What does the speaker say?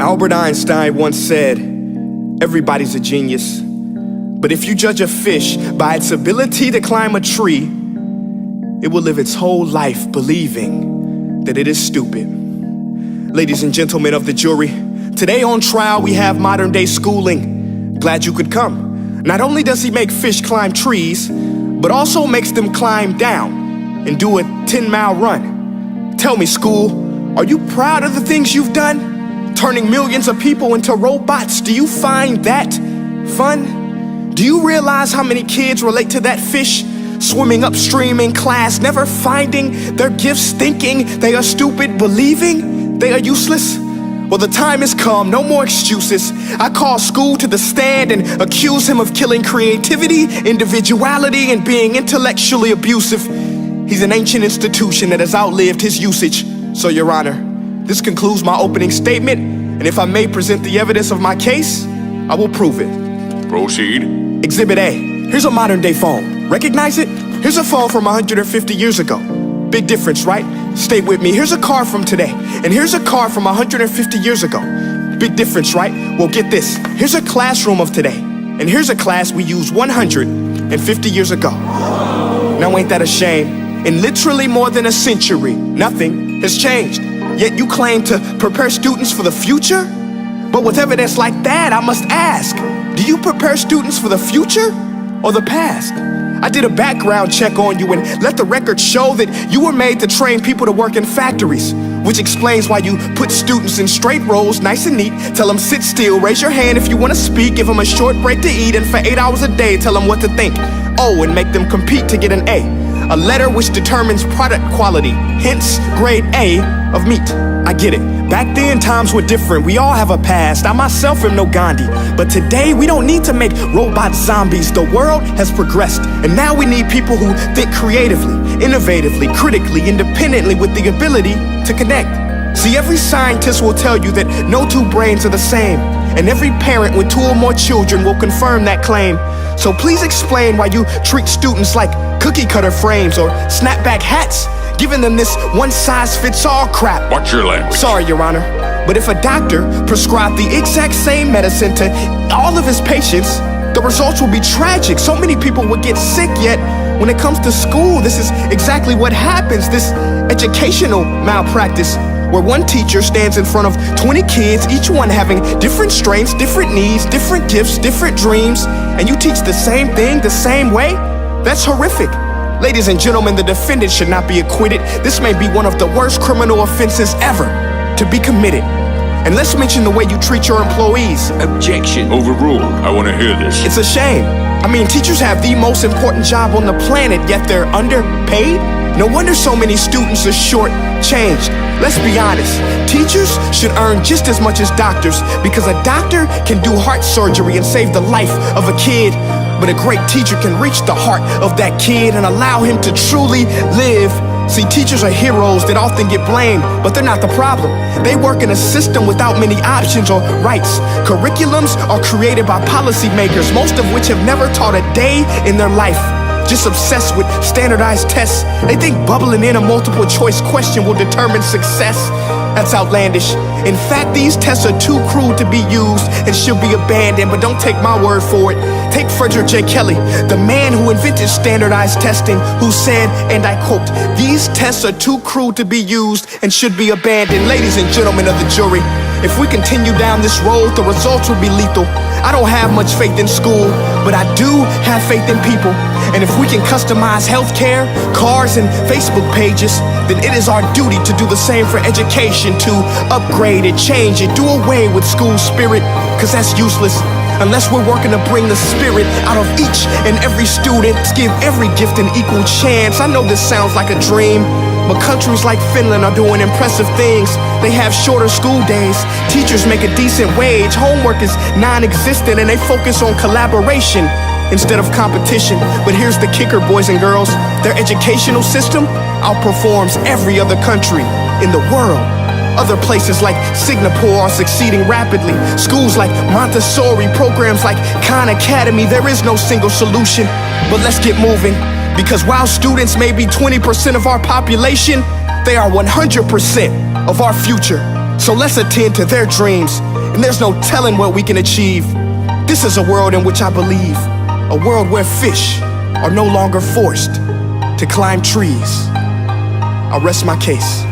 Albert Einstein once said, everybody's a genius. But if you judge a fish by its ability to climb a tree, it will live its whole life believing that it is stupid. Ladies and gentlemen of the jury, today on trial we have modern day schooling. Glad you could come. Not only does he make fish climb trees, but also makes them climb down and do a 10-mile run. Tell me, school, are you proud of the things you've done? Turning millions of people into robots, do you find that fun? Do you realize how many kids relate to that fish swimming upstream in class, never finding their gifts, thinking they are stupid, believing they are useless? Well, the time has come, no more excuses. I call school to the stand and accuse him of killing creativity, individuality, and being intellectually abusive. He's an ancient institution that has outlived his usage. So, Your Honor, this concludes my opening statement, and if I may present the evidence of my case, I will prove it. Proceed. Exhibit A. Here's a modern day phone. Recognize it? Here's a phone from 150 years ago. Big difference, right? Stay with me. Here's a car from today, and here's a car from 150 years ago. Big difference, right? Well, get this. Here's a classroom of today, and here's a class we used 150 years ago. Now ain't that a shame? In literally more than a century, nothing has changed. Yet you claim to prepare students for the future? But with evidence like that, I must ask, do you prepare students for the future or the past? I did a background check on you and let the record show that you were made to train people to work in factories, which explains why you put students in straight rows, nice and neat, tell them sit still, raise your hand if you want to speak, give them a short break to eat, and for 8 hours a day, tell them what to think. Oh, and make them compete to get an A letter which determines product quality, hence grade A of meat. I get it. Back then, times were different. We all have a past. I myself am no Gandhi. But today, we don't need to make robot zombies. The world has progressed. And now we need people who think creatively, innovatively, critically, independently, with the ability to connect. See, every scientist will tell you that no two brains are the same. And every parent with 2 or more children will confirm that claim. So please explain why you treat students like cookie cutter frames or snapback hats, giving them this one-size-fits-all crap. Watch your language. Sorry, Your Honor, but if a doctor prescribed the exact same medicine to all of his patients, the results will be tragic. So many people would get sick, yet when it comes to school, this is exactly what happens, this educational malpractice, where one teacher stands in front of 20 kids, each one having different strengths, different needs, different gifts, different dreams, and you teach the same thing the same way? That's horrific. Ladies and gentlemen, the defendant should not be acquitted. This may be one of the worst criminal offenses ever to be committed. And let's mention the way you treat your employees. Objection. Overruled. I want to hear this. It's a shame. I mean, teachers have the most important job on the planet, yet they're underpaid? No wonder so many students are short-changed. Let's be honest, teachers should earn just as much as doctors, because a doctor can do heart surgery and save the life of a kid, but a great teacher can reach the heart of that kid and allow him to truly live. See, teachers are heroes that often get blamed, but they're not the problem. They work in a system without many options or rights. Curriculums are created by policymakers, most of which have never taught a day in their life. Just obsessed with standardized tests. They think bubbling in a multiple choice question will determine success. That's outlandish. In fact, these tests are too crude to be used and should be abandoned, but don't take my word for it. Take Frederick J. Kelly, the man who invented standardized testing, who said, and I quote, "These tests are too crude to be used and should be abandoned." Ladies and gentlemen of the jury, if we continue down this road, the results will be lethal. I don't have much faith in school, but I do have faith in people. And if we can customize healthcare, cars, and Facebook pages, then it is our duty to do the same for education, to upgrade it, change it, do away with school spirit, because that's useless unless we're working to bring the spirit out of each and every student, give every gift an equal chance. I know this sounds like a dream, but countries like Finland are doing impressive things. They have shorter school days, teachers make a decent wage, homework is non-existent, and they focus on collaboration instead of competition. But here's the kicker, boys and girls, their educational system outperforms every other country in the world. Other places like Singapore are succeeding rapidly. Schools like Montessori, programs like Khan Academy, there is no single solution. But let's get moving, because while students may be 20% of our population, they are 100% of our future. So let's attend to their dreams, and there's no telling what we can achieve. This is a world in which I believe, a world where fish are no longer forced to climb trees. I'll rest my case.